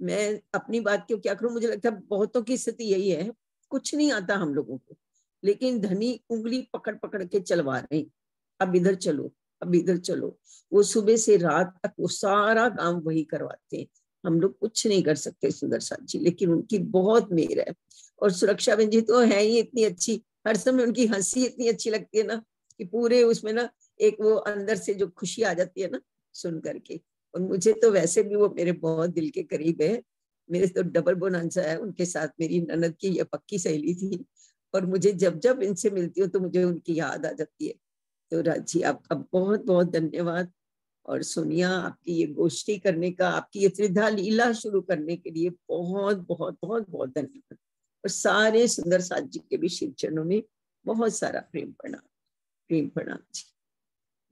मैं अपनी बात क्यों क्या करूं, मुझे लगता है बहुतों की स्थिति यही है, कुछ नहीं आता हम लोगों को, लेकिन धनी उंगली पकड़ पकड़ के चलवा रहे हैं, अब इधर चलो, अब इधर चलो। वो सुबह से रात तक वो सारा काम वही करवाते हैं। हम लोग कुछ नहीं कर सकते सुंदर साथ जी, लेकिन उनकी बहुत मेहर है। और सुरक्षा बहन जी तो है ही इतनी अच्छी, हर समय उनकी हंसी इतनी अच्छी लगती है ना, कि पूरे उसमें ना एक वो अंदर से जो खुशी आ जाती है ना सुन करके। और मुझे तो वैसे भी वो मेरे बहुत दिल के करीब है। मेरे तो डबल बोनांसा है उनके साथ, मेरी ननद की ये पक्की सहेली थी, और मुझे जब जब इनसे मिलती हूँ तो मुझे उनकी याद आ जाती है। तो राजी आपका बहुत बहुत धन्यवाद। और सोनिया, आपकी ये गोष्ठी करने का, आपकी ये त्रिधा लीला शुरू करने के लिए बहुत बहुत बहुत बहुत धन्यवाद। और सारे सुंदर साथ जी के भी शिव चरणों में बहुत सारा प्रेम प्रणाम, प्रेम प्रणाम जी।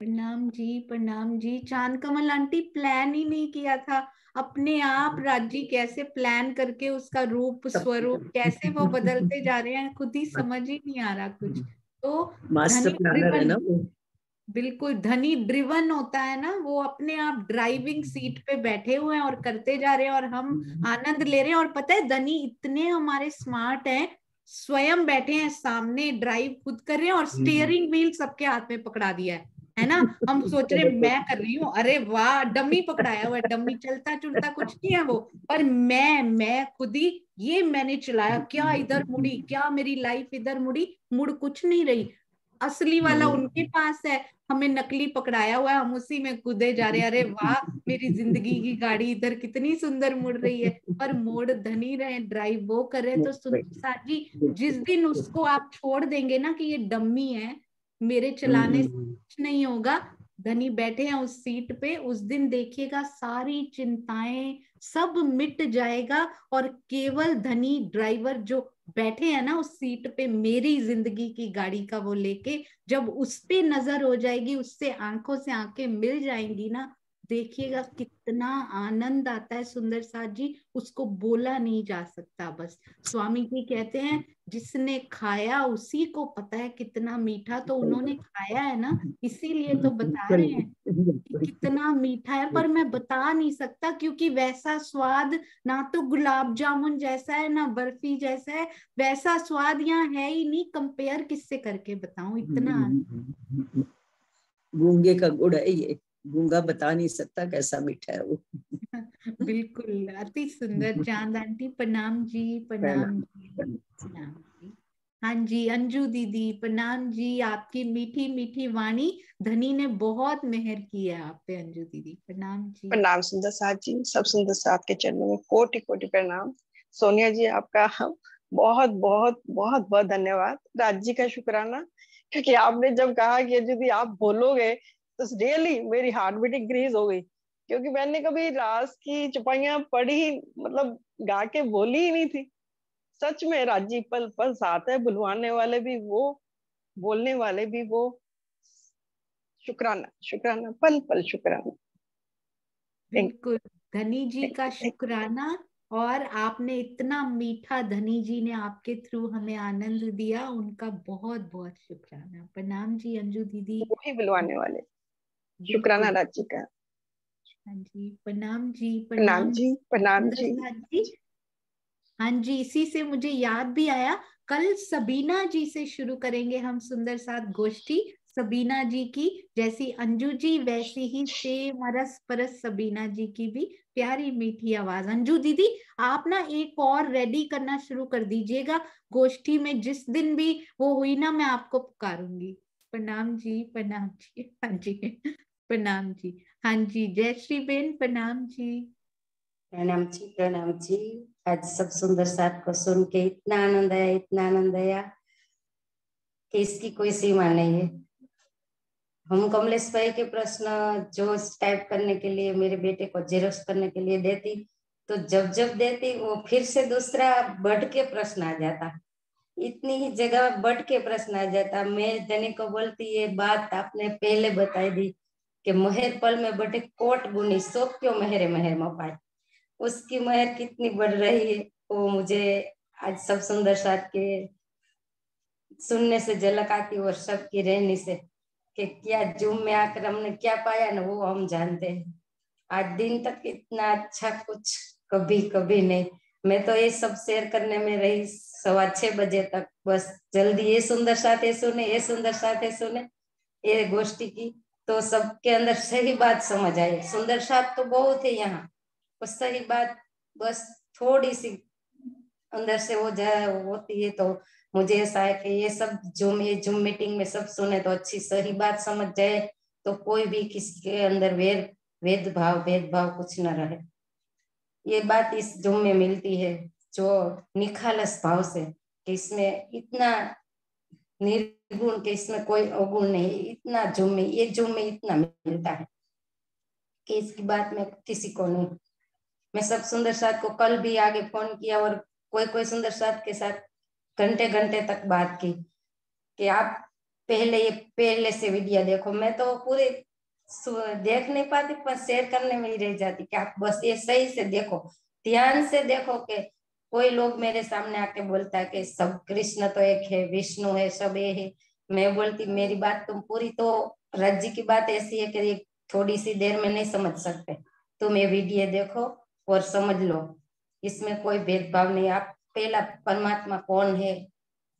प्रणाम जी, प्रणाम जी। चांद कमल आंटी, प्लान ही नहीं किया था, अपने आप राजी कैसे प्लान करके उसका रूप स्वरूप कैसे वो बदलते जा रहे हैं, खुद ही समझ ही नहीं आ रहा कुछ। तो मास्टर धनी प्लानर है ना वो। बिल्कुल धनी ड्रिवन होता है ना, वो अपने आप ड्राइविंग सीट पे बैठे हुए हैं और करते जा रहे हैं, और हम आनंद ले रहे हैं। और पता है धनी इतने हमारे स्मार्ट हैं, स्वयं बैठे हैं सामने, ड्राइव खुद कर रहे हैं, और स्टीयरिंग व्हील सबके हाथ में पकड़ा दिया है ना। हम सोच रहे मैं कर रही हूँ, अरे वाह, डमी पकड़ाया हुआ है, डमी चलता चुलता कुछ नहीं है वो, पर मैं खुद ही ये मैंने चलाया, क्या इधर मुड़ी, क्या मेरी लाइफ इधर मुड़ी, मुड़ कुछ नहीं रही। असली वाला उनके पास है, हमें नकली पकड़ाया हुआ है, हम उसी में कूदे जा रहे हैं। अरे वाह, मेरी जिंदगी की गाड़ी इधर कितनी सुंदर मुड़ रही है, पर मोड़ धनी रहे, ड्राइव वो कर रहे। तो साथ जी, जिस दिन उसको आप छोड़ देंगे ना कि ये डम्मी है, मेरे चलाने से कुछ नहीं होगा, धनी बैठे हैं उस सीट पे, उस दिन देखिएगा सारी चिंताएं सब मिट जाएगा, और केवल धनी ड्राइवर जो बैठे हैं ना उस सीट पे, मेरी जिंदगी की गाड़ी का वो लेके, जब उस पे नजर हो जाएगी, उससे आंखों से आंखें मिल जाएंगी ना, देखिएगा कितना आनंद आता है सुंदर साथ जी, उसको बोला नहीं जा सकता। बस स्वामी जी कहते हैं जिसने खाया उसी को पता है कितना मीठा, तो उन्होंने खाया है ना, इसीलिए तो बता रहे हैं कि कितना मीठा है, पर मैं बता नहीं सकता क्योंकि वैसा स्वाद ना तो गुलाब जामुन जैसा है ना बर्फी जैसा है, वैसा स्वाद यहाँ है ही नहीं, कंपेयर किससे करके बताऊं, इतना। गूंगे का गुड़ है ये, गूंगा बता नहीं सकता कैसा मीठा है वो। बिल्कुल, अति सुंदर। चांद आंटी प्रणाम जी, प्रणाम जी, प्रणाम जी। हाँ जी, अंजू दीदी प्रणाम जी, आपकी मीठी मीठी वाणी, धनी ने बहुत मेहर की है आप पे। अंजू दीदी प्रणाम जी। प्रणाम सुंदर साथ जी, सब सुंदर साथ के चरणों में कोटि कोटि प्रणाम। सोनिया जी आपका बहुत बहुत बहुत बहुत धन्यवाद। राज जी का शुक्राना, क्योंकि आपने जब कहा कि यदि आप बोलोगे तो रियली मेरी हार्ट बीट इंक्रीज हो गई, क्योंकि मैंने कभी रास की चौपाइयां पढ़ी, मतलब गा के बोली ही नहीं थी। सच में राज जी पल पल साथ है, बुलवाने वाले भी वो, बोलने वाले भी वो। शुक्राना शुक्राना, पल पल शुक्राना। बिल्कुल, धनी जी का शुक्राना, और आपने इतना मीठा, धनी जी ने आपके थ्रू हमें आनंद दिया, उनका बहुत बहुत शुक्राना। प्रणाम जी अंजू दीदी। वही बुलवाने वाले, शुक्राना बिल्कुल, राज जी का। हाँ जी, प्रणाम जी, प्रणाम प्रणाम जी, प्रणाम सुंदर जी। साथ जी। हाँ जी, इसी से मुझे याद भी आया, कल सबीना जी से शुरू करेंगे हम सुंदर साथ गोष्ठी। सबीना जी की जैसी अंजू जी, वैसी ही सेम अरस परस सबीना जी की भी प्यारी मीठी आवाज। अंजू दीदी, आप ना एक और रेडी करना शुरू कर दीजिएगा, गोष्ठी में जिस दिन भी वो हुई ना, मैं आपको पुकारूंगी। प्रणाम जी, प्रणाम जी। हाँ जी, प्रणाम जी। हाँ जी, जय श्री बेन, प्रणाम जी। प्रणाम जी, प्रणाम जी। आज सब सुंदर साथ को सुन के इतना आनंद आया, इतना आनंद आया कि इसकी कोई सीमा नहीं है। हम कमलेश भाई के प्रश्न जो टाइप करने के लिए मेरे बेटे को जेरोक्स करने के लिए देती, तो जब जब देती वो फिर से दूसरा बढ़ के प्रश्न आ जाता, इतनी ही जगह बढ़ के प्रश्न आ जाता। मैं धनी को बोलती, ये बात आपने पहले बताई दी कि महर पल में बटे कोट गुनी, सो क्यों महरे महर मपाए, उसकी महर कितनी बढ़ रही है वो मुझे आज सब सुंदर साथ के सुनने से झलक आती, और सबकी रहनी से कि क्या जूम में आकर हमने क्या पाया ना, वो हम जानते हैं। आज दिन तक इतना अच्छा कुछ कभी कभी नहीं। मैं तो ये सब शेयर करने में रही 6:15 बजे तक, बस जल्दी ये सुंदर साथ सुने, ये सुंदर साथ सुने, ये गोष्ठी की, तो सबके अंदर सही बात समझ आई। सुंदर साथ तो बहुत है यहाँ, बस सही बात बस थोड़ी सी अंदर से वो होती है। तो मुझे ऐसा है कि ये सब जूम मीटिंग में सब सुने तो अच्छी सही बात समझ जाए, तो कोई भी किसी के अंदर भेदभाव कुछ न रहे। ये बात इस जूम में मिलती है, जो निखालस भाव से कि इसमें इतना निर्गुण के इसमें कोई अवगुण नहीं, इतना जूम में, ये जूम में इतना मिलता है कि इसकी बात में किसी को नहीं। मैं सब सुंदर साथ को कल भी आगे फोन किया, और कोई सुंदर साथ के साथ घंटे घंटे तक बात की कि आप पहले से वीडियो देखो। मैं तो पूरे देख नहीं पाती, पर शेयर करने में ही रह जाती कि आप बस ये सही से देखो, ध्यान से देखो। कि कोई लोग मेरे सामने आके बोलता है कि सब कृष्ण तो एक है, विष्णु है, सब ये है। मैं बोलती मेरी बात तुम पूरी, तो राज्य की बात ऐसी है कि थोड़ी सी देर में नहीं समझ सकते, तुम ये वीडियो देखो और समझ लो, इसमें कोई भेदभाव नहीं। आप पहला परमात्मा कौन है,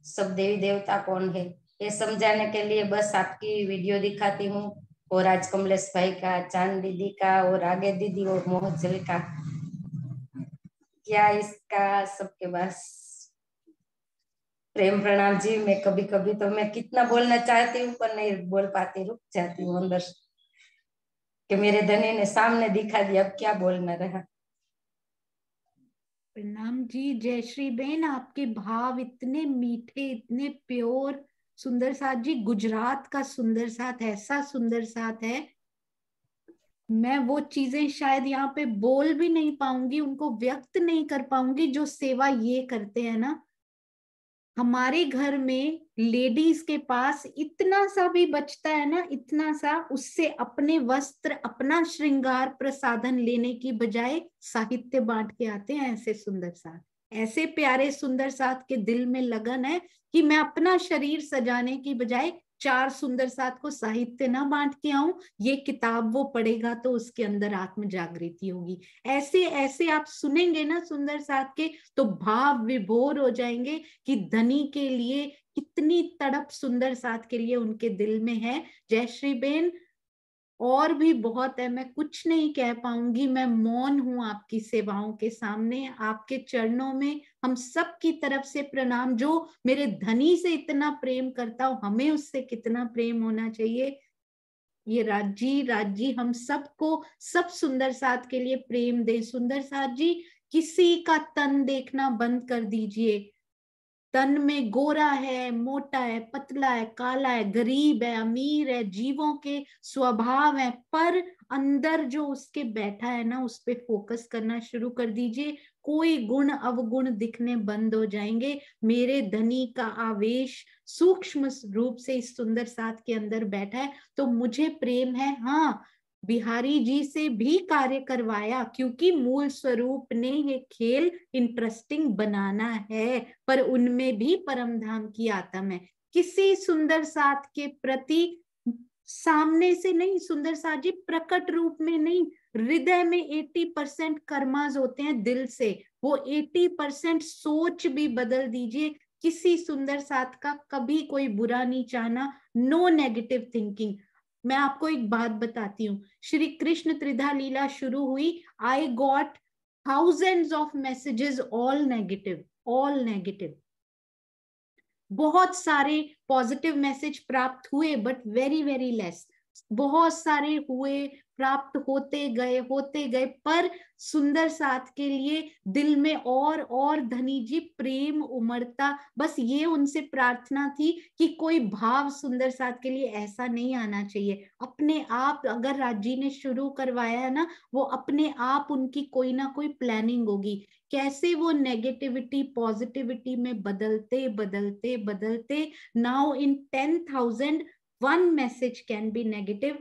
सब देवी देवता कौन है, ये समझाने के लिए बस आपकी वीडियो दिखाती हूँ। और आज कमलेश भाई का, चांद दीदी का, और आगे दीदी और मोहजल का, क्या इसका सबके पास प्रेम प्रणाम जी। मैं कभी कभी तो मैं कितना बोलना चाहती हूँ पर नहीं बोल पाती, रुक जाती हूँ अंदर कि मेरे धनी ने सामने दिखा दिया, अब क्या बोलना रहा। प्रणाम जी। जयश्री बेन, आपके भाव इतने मीठे, इतने प्योर। सुंदर साथ जी, गुजरात का सुंदर साथ ऐसा सुंदर साथ है, मैं वो चीजें शायद यहाँ पे बोल भी नहीं पाऊंगी, उनको व्यक्त नहीं कर पाऊंगी जो सेवा ये करते हैं ना। हमारे घर में लेडीज के पास इतना सा भी बचता है ना, इतना सा, उससे अपने वस्त्र, अपना श्रृंगार प्रसाधन लेने की बजाय साहित्य बांट के आते हैं। ऐसे सुंदर साथ, ऐसे प्यारे सुंदर साथ के दिल में लगन है कि मैं अपना शरीर सजाने की बजाय 4 सुंदर साथ को साहित्य ना बांट के आऊं। ये किताब वो पढ़ेगा तो उसके अंदर आत्म जागृति होगी। ऐसे ऐसे आप सुनेंगे ना सुंदर साथ के, तो भाव विभोर हो जाएंगे कि धनी के लिए कितनी तड़प सुंदर साथ के लिए उनके दिल में है। जयश्री बेन, और भी बहुत है, मैं कुछ नहीं कह पाऊंगी, मैं मौन हूं आपकी सेवाओं के सामने। आपके चरणों में हम सब की तरफ से प्रणाम। जो मेरे धनी से इतना प्रेम करता हो, हमें उससे कितना प्रेम होना चाहिए। ये राजी हम सबको, सब सुंदर साथ के लिए प्रेम दे। सुंदर साथ जी, किसी का तन देखना बंद कर दीजिए। तन में गोरा है, मोटा है, पतला है, काला है, गरीब है, अमीर है, जीवों के स्वभाव है, पर अंदर जो उसके बैठा है ना, उस पे फोकस करना शुरू कर दीजिए। कोई गुण अवगुण दिखने बंद हो जाएंगे। मेरे धनी का आवेश सूक्ष्म रूप से इस सुंदर साथ के अंदर बैठा है, तो मुझे प्रेम है। हाँ, बिहारी जी से भी कार्य करवाया, क्योंकि मूल स्वरूप ने ये खेल इंटरेस्टिंग बनाना है, पर उनमें भी परम धाम की आत्म है। किसी सुंदर साथ के प्रति सामने से नहीं, सुंदर साथ जी प्रकट रूप में नहीं, हृदय में 80% कर्माज होते हैं दिल से। वो 80% सोच भी बदल दीजिए। किसी सुंदर साथ का कभी कोई बुरा नहीं चाहना, नो नेगेटिव थिंकिंग। मैं आपको एक बात बताती हूँ, श्री कृष्ण त्रिधा लीला शुरू हुई, I got thousands of messages, all negative, all negative। बहुत सारे पॉजिटिव मैसेज प्राप्त हुए, बट वेरी वेरी लेस। बहुत सारे हुए, प्राप्त होते गए, पर सुंदर साथ के लिए दिल में और धनी जी प्रेम उमड़ता। बस ये उनसे प्रार्थना थी कि कोई भाव सुंदर साथ के लिए ऐसा नहीं आना चाहिए। अपने आप अगर राजी ने शुरू करवाया है ना, वो अपने आप उनकी कोई ना कोई प्लानिंग होगी, कैसे वो नेगेटिविटी पॉजिटिविटी में बदलते बदलते बदलते, now in 10,000 1 message can be negative,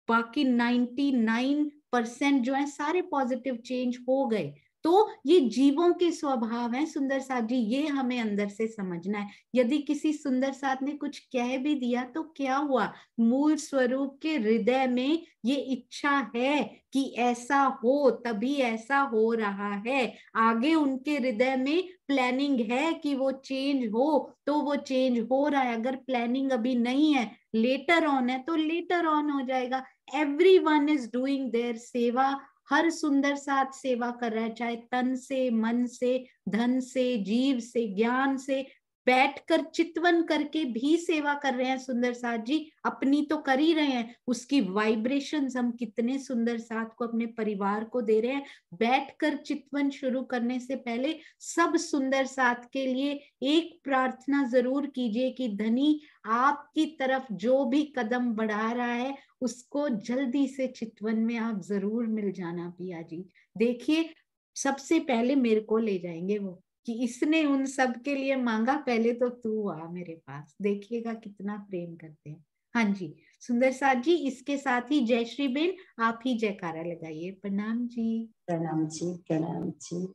बाकी 99% जो है सारे पॉजिटिव चेंज हो गए। तो ये जीवों के स्वभाव है सुंदर साथ जी, ये हमें अंदर से समझना है। यदि किसी सुंदर साथ ने कुछ कह भी दिया तो क्या हुआ, मूल स्वरूप के हृदय में ये इच्छा है कि ऐसा हो, तभी ऐसा हो रहा है। आगे उनके हृदय में प्लानिंग है कि वो चेंज हो, तो वो चेंज हो रहा है। अगर प्लानिंग अभी नहीं है, लेटर ऑन है, तो लेटर ऑन हो जाएगा। एवरीवन इज डूइंग देयर सेवा। हर सुंदर साथ सेवा कर रहा है, चाहे तन से, मन से, धन से, जीव से, ज्ञान से, बैठकर चितवन करके भी सेवा कर रहे हैं सुंदर साथ जी। अपनी तो कर ही रहे हैं, उसकी वाइब्रेशंस हम कितने सुंदर साथ को, अपने परिवार को दे रहे हैं। बैठकर चितवन शुरू करने से पहले सब सुंदर साथ के लिए एक प्रार्थना जरूर कीजिए कि धनी आपकी तरफ जो भी कदम बढ़ा रहा है, उसको जल्दी से चितवन में आप जरूर मिल जाना पिया जी। देखिए, सबसे पहले मेरे को ले जाएंगे वो, कि इसने उन सब के लिए मांगा, पहले तो तू आ मेरे पास। देखिएगा कितना प्रेम करते हैं। हाँ जी सुंदर साथ जी, इसके साथ ही जयश्री बेन आप ही जयकारा लगाइए। प्रणाम जी। प्रणाम जी, प्रणाम जी।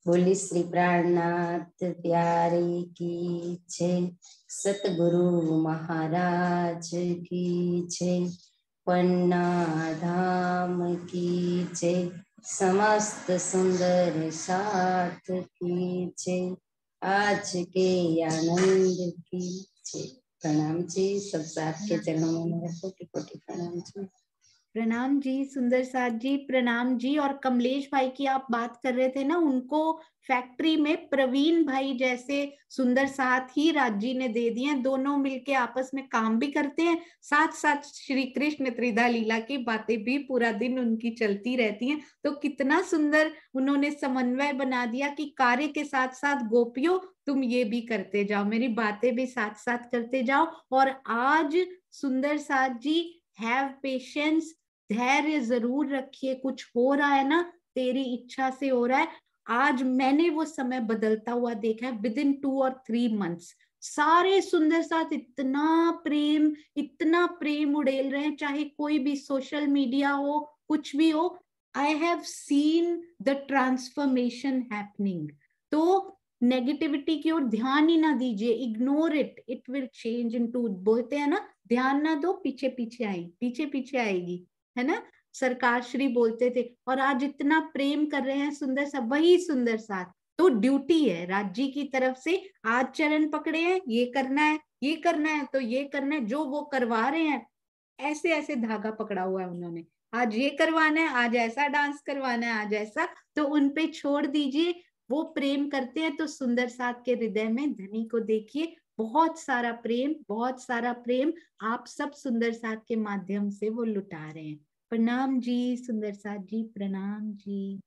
बोली श्री प्राणनाथ प्यारी की जय, सतगुरु महाराज की जय, पन्ना धाम की जय, समस्त सुंदर साथ की जय, आज के आनंद की जय। प्रणाम जी, सब साथ के चरणों में मेरा कोटि कोटि प्रणाम जी। प्रणाम जी सुंदर साथ जी, प्रणाम जी। और कमलेश भाई की आप बात कर रहे थे ना, उनको फैक्ट्री में प्रवीण भाई जैसे सुंदर साथ ही राजी ने दे दिए। दोनों मिलके आपस में काम भी करते हैं, साथ साथ श्री कृष्ण त्रिधा लीला की बातें भी पूरा दिन उनकी चलती रहती हैं। तो कितना सुंदर उन्होंने समन्वय बना दिया कि कार्य के साथ साथ गोपियों तुम ये भी करते जाओ, मेरी बातें भी साथ साथ करते जाओ। और आज सुंदर साथ जी, हैव पेशेंस, धैर्य जरूर रखिए। कुछ हो रहा है ना, तेरी इच्छा से हो रहा है। आज मैंने वो समय बदलता हुआ देखा है। विद इन 2 और 3 मंथ्स सारे सुंदर साथ इतना प्रेम उड़ेल रहे हैं, चाहे कोई भी सोशल मीडिया हो, कुछ भी हो। I have seen the transformation happening. तो नेगेटिविटी की ओर ध्यान ही ना दीजिए, ignore it, it will change into, बोलते हैं ना, ध्यान ना दो पीछे पीछे आएगी, है ना, सरकार श्री बोलते थे। और आज इतना प्रेम कर रहे हैं सुंदर सा, वही सुंदर साथ। तो ड्यूटी है राज्य की तरफ से, आज चरण पकड़े हैं, ये करना है, ये करना है, तो ये करना है। जो वो करवा रहे हैं, ऐसे ऐसे धागा पकड़ा हुआ है उन्होंने, आज ये करवाना है, आज ऐसा डांस करवाना है, आज ऐसा, तो उन पे छोड़ दीजिए। वो प्रेम करते हैं। तो सुंदर साथ के हृदय में धनी को देखिए, बहुत सारा प्रेम, बहुत सारा प्रेम आप सब सुंदर साथ के माध्यम से वो लुटा रहे हैं। प्रणाम जी सुंदर साथ जी, प्रणाम जी।